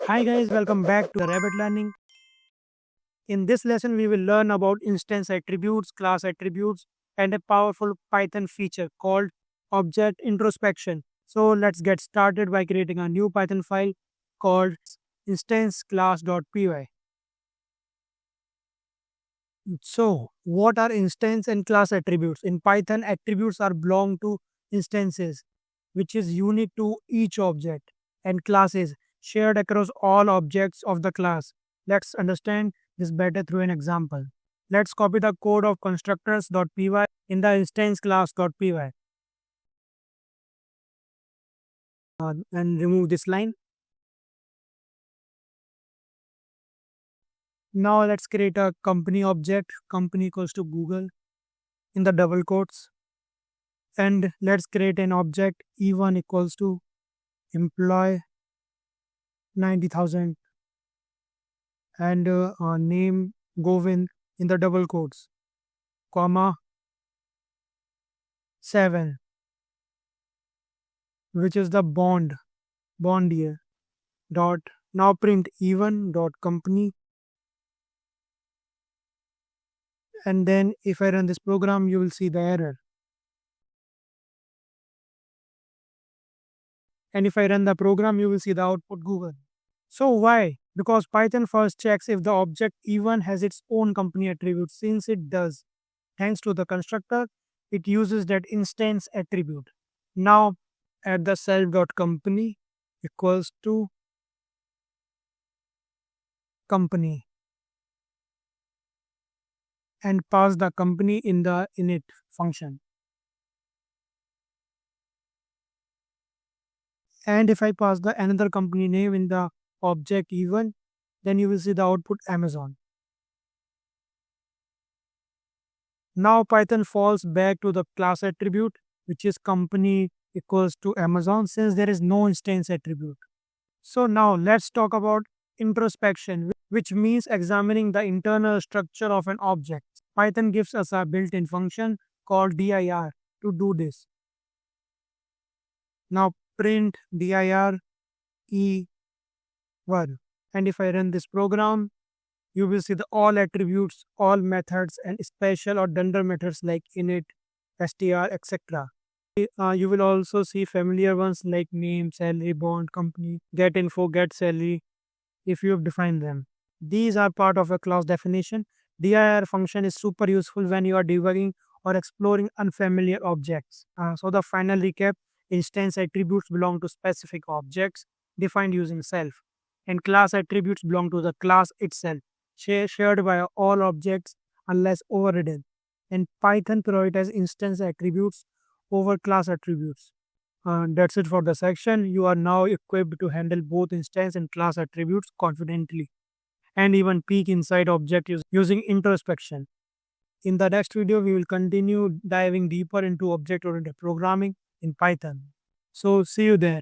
Hi guys, welcome back to the Rabbit Learning. In this lesson, we will learn about instance attributes, class attributes, and a powerful Python feature called object introspection. So let's get started by creating a new Python file called instanceclass.py. So what are instance and class attributes? In Python, attributes are belong to instances, which is unique to each object, and classes shared across all objects of the class. Let's understand this better through an example. Let's copy the code of constructors.py in the instance class.py and remove this line. Now let's create a company object, company equals to Google in the double quotes, and let's create an object e1 equals to employee 90,000 and name Govind in the double quotes, comma 7, which is the bond year, dot. Now print even dot company, and then if I run this program, you will see the error. And if I run the program, you will see the output Google. So why? Because Python first checks if the object even has its own company attribute. Since it does, thanks to the constructor, it uses that instance attribute. Now add the self.company equals to company and pass the company in the init function. And if I pass the another company name in the object even, then you will see the output Amazon. Now Python falls back to the class attribute, which is company equals to Amazon, since there is no instance attribute. So now let's talk about introspection, which means examining the internal structure of an object. Python gives us a built-in function called dir to do this. Now print dir e1, and if I run this program, you will see the all attributes, all methods, and special or dunder methods like init, str, etc. You will also see familiar ones like name, salary, bond, company, get info, get salary, if you have defined them. These are part of a class definition. Dir function is super useful when you are debugging or exploring unfamiliar objects. So the final recap, instance attributes belong to specific objects defined using self, and class attributes belong to the class itself, shared by all objects unless overridden. And Python prioritizes instance attributes over class attributes. That's it for the section. You are now equipped to handle both instance and class attributes confidently and even peek inside object using introspection. In the next video, we will continue diving deeper into object-oriented programming in Python. So see you there.